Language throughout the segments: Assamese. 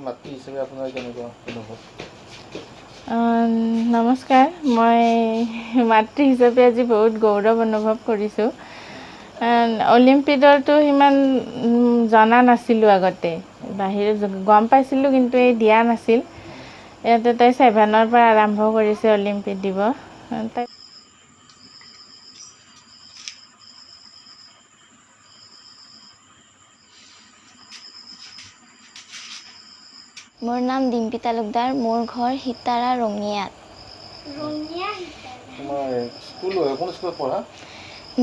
মাতৃ হিচাপে আপোনাৰ কেনেকুৱা অনুভৱ? নমস্কাৰ, মই মাতৃ হিচাপে আজি বহুত গৌৰৱ অনুভৱ কৰিছোঁ। অলিম্পিকতো সিমান জনা নাছিলোঁ আগতে, বাহিৰত গম পাইছিলোঁ কিন্তু এই দিয়া নাছিল। ইয়াতে তাই 7ৰ পৰা আৰম্ভ কৰিছে অলিম্পিক দিব। মোৰ নাম ডিম্পী তালুকদাৰ, মোৰ ঘৰ সীতাৰা ৰঙিয়াত। তোমাৰ স্কুল কোন স্কুলত পঢ়া?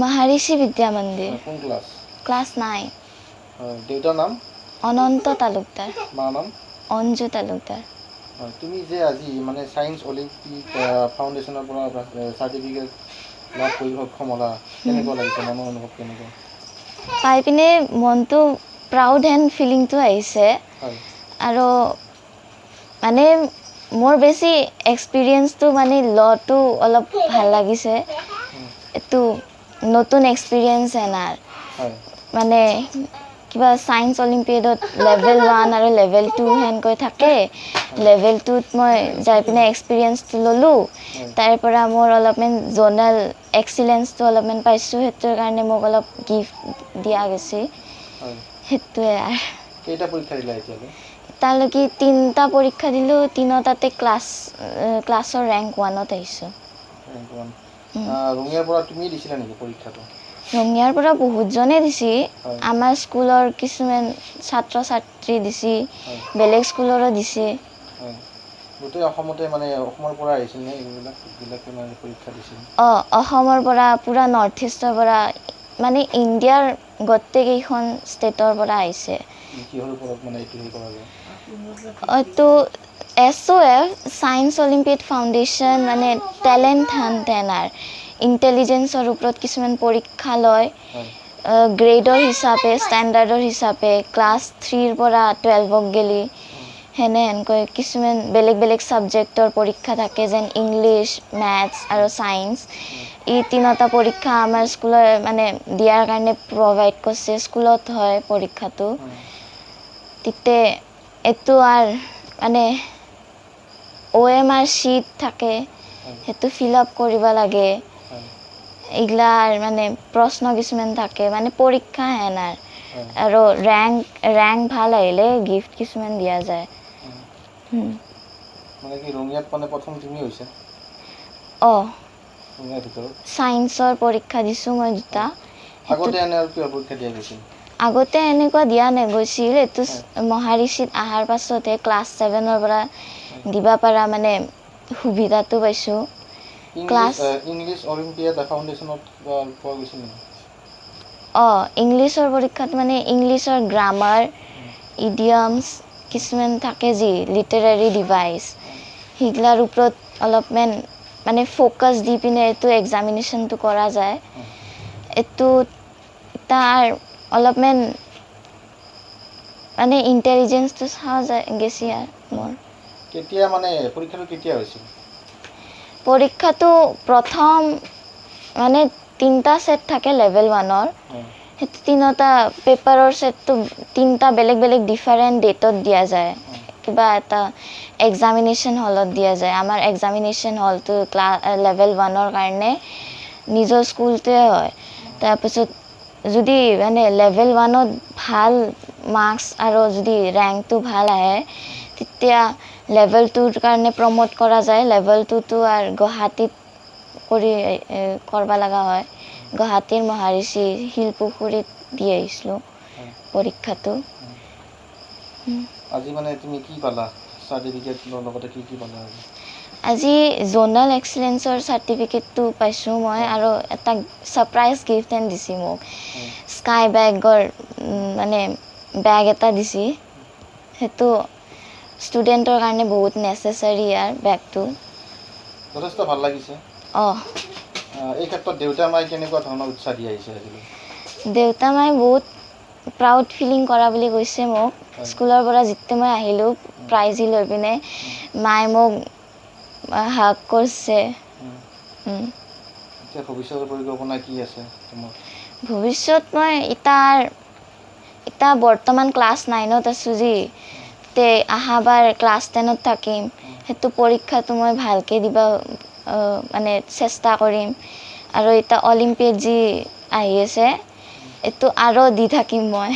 মহাৰিষি বিদ্যা মন্দিৰ। কোন ক্লাছ? ক্লাছ 9। হয়, দেউতাৰ নাম? অনন্ত তালুকদাৰ। মাৰ নাম? অঞ্জু তালুকদাৰ। হয়, তুমি যে আজি মানে ছায়েন্স অলিম্পিক ফাউণ্ডেশ্যনৰ পৰা চাৰ্টিফিকেট লাভ কৰি সক্ষম হ'লা, কেনেকুৱা লাগিছে? মনৰ অনুভৱ কেনেকুৱা? পাই পিনে মনটো প্ৰাউড হেন ফিলিংটো আহিছে। আৰু মানে মোৰ বেছি এক্সপিৰিয়েঞ্চটো মানে ল'টো অলপ ভাল লাগিছে। এইটো নতুন এক্সপিৰিয়েঞ্চ এনাৰ মানে কিবা ছায়েন্স অলিম্পিয়াডত লেভেল 1 আৰু লেভেল 2 হেনকৈ থাকে। লেভেল 2ত মই যাই পিনে এক্সপিৰিয়েঞ্চটো ল'লোঁ। তাৰ পৰা মোৰ অলপমান জ'নেল এক্সিলেঞ্চটো অলপমান পাইছোঁ। সেইটোৰ কাৰণে মোক অলপ গিফ্ট দিয়া গৈছে। সেইটোৱে আৰু কেইটা পৰীক্ষা দিলা এতিয়ালৈ? তালৈকে 3টা পৰীক্ষা দিলোঁ। 3টাতে ক্লাছৰ ৰেংক 1ত আহিছোঁ। ৰঙিয়াৰ পৰা তুমি দিছিলা নেকি পৰীক্ষাটো? ৰঙিয়াৰ পৰা বহুতজনে দিছে। আমাৰ স্কুলৰ কিছুমান ছাত্ৰ ছাত্ৰী দিছে, বেলেগ স্কুলৰো দিছে। গোটেই অসমতে মানে অসমৰ পৰা আহিছিল নে এইবিলাকে মানে পৰীক্ষা দিছিল? অসমৰ পৰা পুৰা নৰ্থ ইষ্টৰ পৰা মানে ইণ্ডিয়াৰ গোটেইকেইখন ষ্টেটৰ পৰা আহিছে। কিহৰ ওপৰত মানে এইটো হেৰি কৰা যায়? এইটো SOF ছায়েন্স অলিম্পিয়াড ফাউণ্ডেশ্যন মানে টেলেণ্ট হাণ্ট এনাৰ ইণ্টেলিজেঞ্চৰ ওপৰত কিছুমান পৰীক্ষা লয়। গ্ৰেডৰ হিচাপে, ষ্টেণ্ডাৰ্ডৰ হিচাপে ক্লাছ 3ৰ পৰা 12ক গেলি সেনেকৈ কিছুমান বেলেগ বেলেগ ছাবজেক্টৰ পৰীক্ষা থাকে, যেন ইংলিছ, মেথছ আৰু ছায়েন্স। এই 3টা পৰীক্ষা আমাৰ স্কুলৰ মানে দিয়াৰ কাৰণে প্ৰভাইড কৰিছে। স্কুলত হয় পৰীক্ষাটো। তেতিয়া এইটো আৰু মানে OMR শ্বীট থাকে, সেইটো ফিল আপ কৰিব লাগে। এইগিলা মানে প্ৰশ্ন কিছুমান থাকে, মানে পৰীক্ষা হেনাৰ আৰু ৰেংক ভাল আহিলে গিফ্ট কিছুমান দিয়া যায়। মানে কি ৰঙিয়াত মানে প্ৰথম তুমি হৈছে? ৰঙিয়াৰ ভিতৰত ছায়েন্সৰ পৰীক্ষা দিছোঁ মই 2টা। আগতে এনে আৰু কিবা পৰীক্ষা দিয়া গৈছিল? আগতে এনেকুৱা দিয়া নগৈছিল। এইটো মহাৰিষিত অহাৰ পাছতহে ক্লাছ 7ৰ পৰা দিব পৰা মানে সুবিধাটো পাইছোঁ। ইংলিছ অলিম্পিয়াড ফাউণ্ডেশ্যনত কিবা পোৱা গৈছিল নেকি? ইংলিছৰ পৰীক্ষাত মানে ইংলিছৰ গ্ৰামাৰ, ইডিয়মছ কিছুমান থাকে যি লিটাৰেৰী ডিভাইচ, সেইগিলাৰ ওপৰত অলপমান মানে ফ'কাছ দি পিনে এইটো এক্সামিনেশ্যনটো কৰা যায়। এইটো তাৰ অলপমান মানে ইণ্টেলিজেঞ্চটো চাওঁ যায় গেছি আৰু মোৰ। কেতিয়া মানে পৰীক্ষাটো কেতিয়া হৈছিল? পৰীক্ষাটো প্ৰথম মানে 3টা ছেট থাকে লেভেল 1ৰ। সেইটো 3টা পেপাৰৰ ছেটটো 3টা বেলেগ বেলেগ ডিফাৰেণ্ট ডেটত দিয়া যায়। কিবা এটা এক্সামিনেশ্যন হলত দিয়া যায়। আমাৰ এক্সামিনেশ্যন হলটো লেভেল 1ৰ কাৰণে নিজৰ স্কুলটোৱে হয়। তাৰপিছত যদি মানে লেভেল 1ত ভাল মাৰ্কছ আৰু যদি ৰেংকটো ভাল আহে, তেতিয়া লেভেল 2ৰ কাৰণে প্ৰম'ট কৰা যায়। লেভেল 2টো আৰু গুৱাহাটীত কৰিব লগা হয়। গুৱাহাটীৰ মহাৰিষি শিলপুখুৰীত দি আহিছিলোঁ পৰীক্ষাটো। আজি মানে তুমি কি পালা? চাৰ্টিফিকেটৰ লগতে কি পালা? আজি জ'নেল এক্সিলেঞ্চৰ চাৰ্টিফিকেটটো পাইছোঁ মই, আৰু এটা ছাৰপ্ৰাইজ গিফ্ট দিছে মোক। স্কাই বেগৰ মানে বেগ এটা দিছে। সেইটো ষ্টুডেণ্টৰ কাৰণে বহুত নেচেচাৰী ইয়াৰ বেগটো। যথেষ্ট ভাল লাগিছে। এই ক্ষেত্ৰত দেউতা মায়ে কেনেকুৱা ধৰণৰ উৎসাহ দি আহিছে আজিলৈ? দেউতা মায়ে বহুত প্ৰাউড ফিলিং কৰা বুলি কৈছে মোক। স্কুলৰ পৰা যেতিয়া মই আহিলোঁ প্ৰাইজ লৈ পিনে মায়ে মোক হাগ কৰিছে। এতিয়া ভৱিষ্যতৰ পৰিকল্পনা কি আছে তোমাৰ? ভৱিষ্যত মই এতিয়া বৰ্তমান ক্লাছ 9ত আছোঁ যি, যাতে আহাবাৰ ক্লাছ 10ত থাকিম সেইটো পৰীক্ষাটো মই ভালকৈ দিব মানে চেষ্টা কৰিম আৰু এতিয়া অলিম্পিয়াড যি আহি আছে এইটো আৰু দি থাকিম মই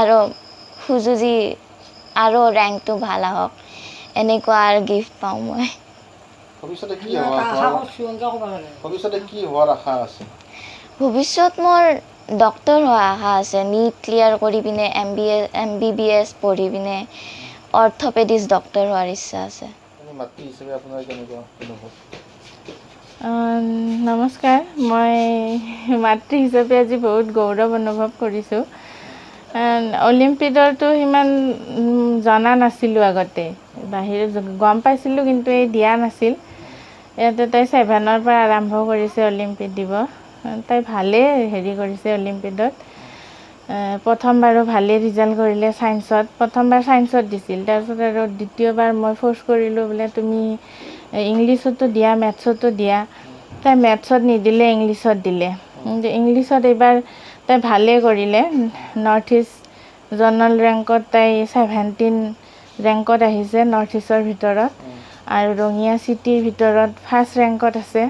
আৰু খুজো যি আৰু ৰেংকটো ভাল আহক এনেকুৱা আৰু গিফ্ট পাওঁ মই ভৱিষ্যতে কি হোৱাৰ আশা আছে ভৱিষ্যত মোৰ ডক্টৰ হোৱাৰ আশা আছে নীট ক্লিয়াৰ কৰি পিনে MBBS পঢ়ি পিনে অৰ্থপেডিক্স ডক্টৰ হোৱাৰ ইচ্ছা আছে মাতৃ হিচাপে আপোনাৰ কেনেকুৱা অনুভৱ নমস্কাৰ মই মাতৃ হিচাপে আজি বহুত গৌৰৱ অনুভৱ কৰিছোঁ অলিম্পিয়াডৰতো সিমান জনা নাছিলোঁ আগতে বাহিৰত গম পাইছিলোঁ কিন্তু এই দিয়া নাছিল ইয়াতে তাই 7ৰ পৰা আৰম্ভ কৰিছে অলিম্পিয়াড দিব তাই ভালেই হেৰি কৰিছে অলিম্পিয়াডত প্ৰথমবাৰো ভালেই ৰিজাল্ট কৰিলে ছায়েন্সত প্ৰথমবাৰ ছায়েন্সত দিছিল তাৰপিছত আৰু দ্বিতীয়বাৰ মই ফ'ৰ্চ কৰিলোঁ বোলে তুমি ইংলিছতো দিয়া মেথছতো দিয়া তাই মেথছত নিদিলে ইংলিছত দিলে ইংলিছত এইবাৰ তাই ভালেই কৰিলে নৰ্থ ইষ্ট জ'নেল ৰেংকত তাই 17 ৰেংকত আহিছে নৰ্থ ইষ্টৰ ভিতৰত আৰু ৰঙিয়া চিটিৰ ভিতৰত ফাৰ্ষ্ট ৰেংকত আছে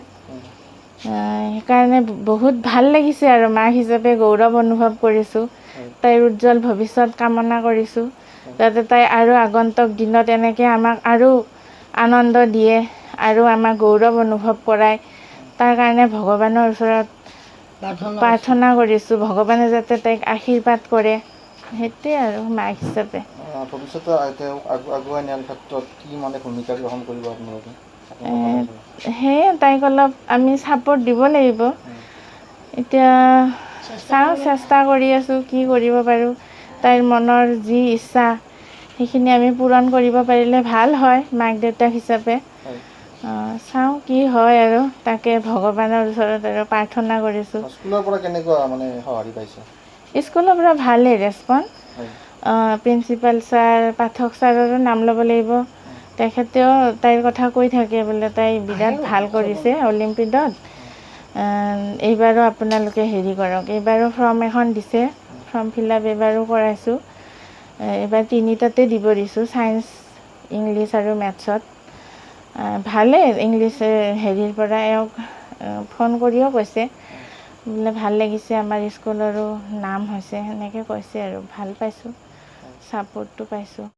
সেইকাৰণে বহুত ভাল লাগিছে আৰু মাক হিচাপে গৌৰৱ অনুভৱ কৰিছোঁ তাইৰ উজ্জ্বল ভৱিষ্যত কামনা কৰিছোঁ যাতে তাই আৰু আগন্তুক দিনত এনেকৈ আমাক আৰু আনন্দ দিয়ে আৰু আমাক গৌৰৱ অনুভৱ কৰায় তাৰ কাৰণে ভগৱানৰ ওচৰত প্ৰাৰ্থনা কৰিছোঁ ভগৱানে যাতে তাইক আশীৰ্বাদ কৰে সেইটোৱে আৰু মাক হিচাপে ভৱিষ্যতে আগুৱাই নিয়াৰ ক্ষেত্ৰত কি মানে ভূমিকা গ্ৰহণ কৰিব আপোনালোকে সেয়ে তাইক অলপ আমি ছাপোৰ্ট দিব লাগিব এতিয়া চাওঁ চেষ্টা কৰি আছোঁ কি কৰিব পাৰোঁ তাইৰ মনৰ যি ইচ্ছা সেইখিনি আমি পূৰণ কৰিব পাৰিলে ভাল হয় মাক দেউতাক হিচাপে চাওঁ কি হয় আৰু তাকে ভগৱানৰ ওচৰত আৰু প্ৰাৰ্থনা কৰিছোঁ স্কুলৰ পৰা কেনেকুৱা মানে সঁহাৰি পাইছে স্কুলৰ পৰা ভালেই ৰেছপন্স প্ৰিন্সিপাল ছাৰ পাঠক ছাৰৰো নাম ল'ব লাগিব তেখেতেও তাইৰ কথা কৈ থাকে বোলে তাই বিৰাট ভাল কৰিছে অলিম্পিয়াডত এইবাৰো আপোনালোকে হেৰি কৰক এইবাৰো ফৰ্ম এখন দিছে ফৰ্ম ফিল আপ এইবাৰো কৰাইছোঁ এইবাৰ 3টাতে দিব দিছোঁ ছায়েন্স ইংলিছ আৰু মেথছত ভালেই ইংলিছ হেৰিৰ পৰা এওঁক ফোন কৰিও কৈছে বোলে ভাল লাগিছে আমাৰ স্কুলৰো নাম হৈছে সেনেকৈ কৈছে আৰু ভাল পাইছোঁ ছাপোৰ্টটো পাইছোঁ